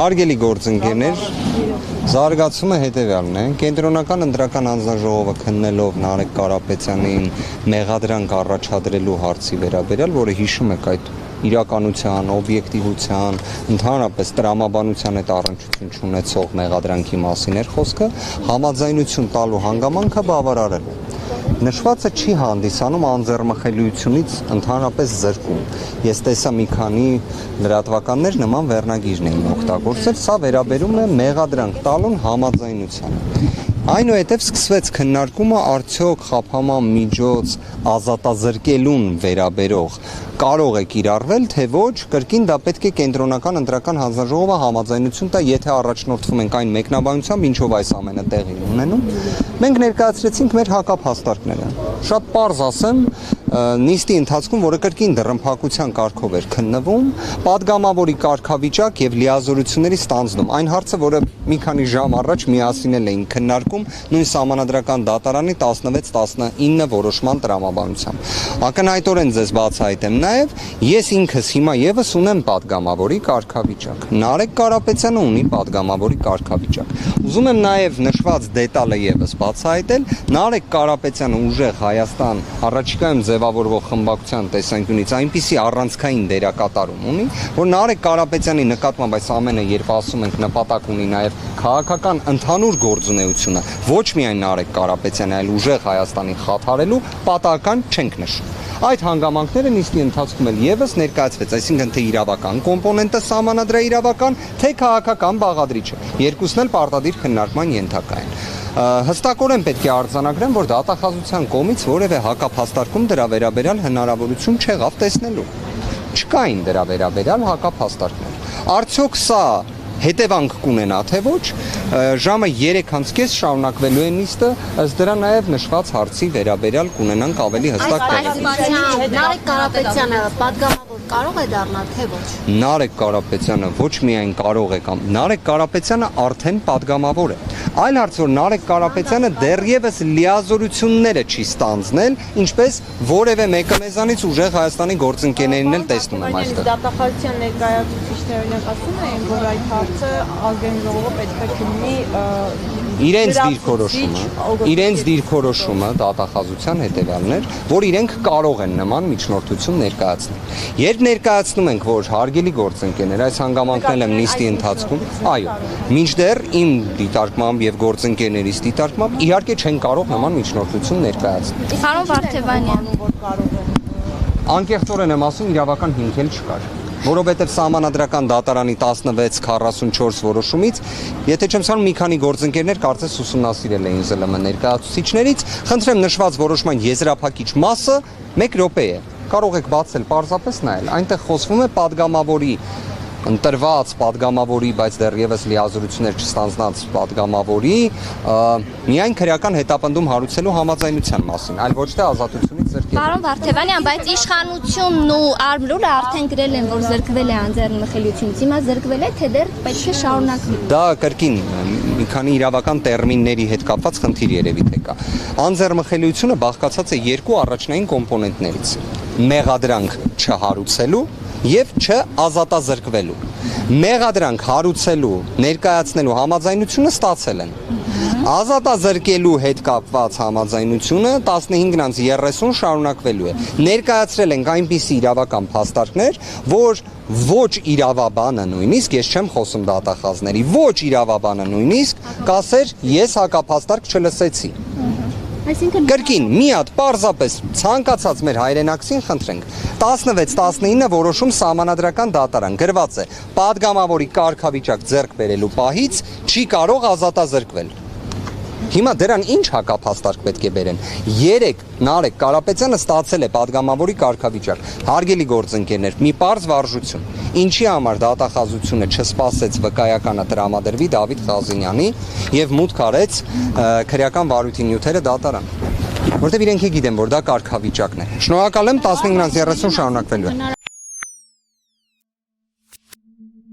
Հարգելի գործընկերներ, զարգացումը հետևյալն է, կենտրոնական ընտրական հանձնաժողովը քննելով Նարեկ Կարապետյանին մեղադրանք առաջադրելու հարցի վերաբերյալ, որը հիշում եք այդ իրականության, օբյեկտիվության, ընդհանրապես տրամաբանության հետ առնչություն չունեցող մեղադրանքի մասին էր խոսքը, համաձայնություն տալու հանգամանքը բավարարել է։ Նշվածը չի հանդիսանում անձեռնմխելիությունից ընդհանրապես զրկում։ Ես տեսա մի քանի լրատվականներ նման վերնագիրն էին օգտագործել, սա վերաբերում է մեղադրանք տալուն համաձայնությանը։ Այնուհետև սկսվեց քննարկումը արդյոք խափանման միջոց ազատազրկելուն վերաբերող կարող է կիրառվել, թե ոչ, կրկին դա պետք է կենտրոնական ընտրական հանձնաժողովը համաձայնություն տա, եթե առաջնորդվում ենք այն մեկնաբանությամբ, ինչով այս ամենը տեղի ունենում։ Մենք ներկայացրեցինք մեր հակափաստարկները։ Շատ պարզ ասեմ, նիստի ընթացքում, որը կրկին դռնփակության կարգով էր քննվում, падգամավորի կարգավիճակ եւ լիազորությունների ստանձնում։ Այն հարցը, որը մի քանի ժամ առաջ միասին էին քննարկում նույն Սահմանադրական դատարանի 16-19 որոշման տրամաբանությամբ։ Ակնհայտորեն ձեզ բացահայտեմ նաեւ, ես ինքս հիմա եւս ունեմ падգամավորի կարգավիճակ։ Նարեկ Կարապետյանը ունի падգամավորի կարգավիճակ։ Ուզում եմ նաեւ նշված դետալը եւս բացահայտել, Նարեկ Կարապետյանը ուժեղ Հայաստան առաջիկայում ձևավորվող խմբակցության տեսանկյունից այնպիսի առանցքային դերակատարում ունի, որ Նարեկ Կարապետյանի նկատմամբ այս ամենը, երբ ասում ենք, նպատակ ունի նաեւ քաղաքական ընդհանուր գործունեությունը, ոչ միայն Նարեկ Կարապետյանը, այլ ուժեղ Հայաստանի խաթարելու պատահական չենք նշում։ Այդ հանգամանքները նիստի ընթացքում էլ եւս ներկայացվեց, այսինքն թե իրավական կոմպոնենտը սահմանադրաիրավական, թե քաղաքական բաղադրիչը։ Երկուսն էլ պարտադիր քննարկման ենթակա են։ Հստակորեն պետք է արձանագրեմ, որ դատախազության կողմից որևէ հակափաստարկում դրա վերաբերյալ հնարավորություն չեղավ տեսնելու։ Չկային դրա վերաբերյալ հակափաստարկներ։ Արդյոք սա հետևանք կունենա, թե ոչ, ժամը 3:30 շարունակվելու է նիստը, ըստ դրա նաև նշված հարցի վերաբերյալ կունենանք ավելի հստակ տեղեկություն։ Նարեկ Կարապետյանը падգամավոր կարող է դառնալ, թե ոչ։ Նարեկ Կարապետյանը ոչ միայն կարող է կամ Նարեկ Կարապետյանը արդեն падգամավոր է։ Այլ հարց, որ Նարեկ Կարապետյանը դեռևս լիազորությունները չի ստանձնել, ինչպես որևէ մեկը մեզանից ուժեղ Հայաստանի գործընկերներին էլ տեսնում եմ այստեղ։ Դատախազության ներկայացուցիչները օրինակ ասում են, որ այդ հարցը ազգային ժողովը պետք է քննի իրենց դիրքորոշումը դատախազության հետևյալն էր, որ իրենք կարող են նման միջնորդություն ներկայացնել։ Երբ ներկայացնում ենք, որ հարգելի գործընկերներ, այս հանգամանքներն եմ նիստի ընթացքում, այո, մինչդեռ իմ դիտարկմամբ եւ գործընկերներիս դիտարկմամբ իհարկե չեն կարող նման միջնորդություն ներկայացնել։ Պարոն Վարդևանյան, Անկեղծորեն եմ ասում, իրավական հիմք էլ չկար։ Որովհետև Սահմանադրական դատարանի 1644 որոշումից, եթե չեմ սխալվում, մի քանի գործընկերներ կարծես ուսումնասիրել էին ԶԼՄ ներկայացուցիչներից, խնդրեմ նշված որոշման եզրափակիչ մասը 1 րոպե է։ Կարող եք բացել, պարզապես նայել։ Այնտեղ խոսվում է падգամավորի ընտրված падգամավորի, բայց դեռևս լիազորություններ չստանձնած падգամավորի միայն քրեական հետապնդում հարուցելու համաձայնության մասին, այլ ոչ թե ազատությունից զրկելու։ Պարոն Վարդևանյան, բայց իշխանությունն ու Արմլուրը արդեն գրել են, որ զրկվել է անձեռնմխելիությունից, հիմա զրկվել է, թե դեռ պետք է շարունակվի։ Դա կրկին մի քանի իրավական տերմինների հետ կապված խնդիր երևի թե կա։ Անձեռնմխելիությունը բաղկացած է երկու առաջնային կոմպոնենտներից՝ մեղադրանք չհարուցելու եւ չազատազրկվելու։ Մեղադրանք հարուցելու, ներկայացնելու համաձայնությունը ստացել են։ Ազատազրկելու հետ կապված համաձայնությունը 15:30 շարունակվելու է։ Ներկայացրել ենք այնպիսի իրավական փաստարկներ, որ ոչ իրավաբանը նույնիսկ, ես չեմ խոսում դատախազների, ոչ իրավաբանը նույնիսկ կասեր ես հակափաստարկ չլսեցի։ Կրկին, մի հատ պարզապես ցանկացած մեր հայրենակցին խնդրենք 16-19 որոշում Սահմանադրական դատարան գրված է падգամավորի կարգավիճակ ձեռք բերելու պահից չի կարող ազատազրկվել։ Հիմա դրան ինչ հակափաստարկ պետք է բերեն։ 3 Նարեկ Կարապետյանը ստացել է падգամավորի կարգավիճակ։ Հարգելի գործընկերներ, մի պարզ վարժություն։ Ինչի համար դատախազությունը չսպասեց վկայականը տրամադրվի Դավիթ Խազինյանի եւ մուտք արեց քրեական վարույթի նյութերը դատարան։ Որտեւ իրենք գիտեն, որ դա կարգավիճակն է։ Շնորհակալ եմ 15:30 շարունակվելու է։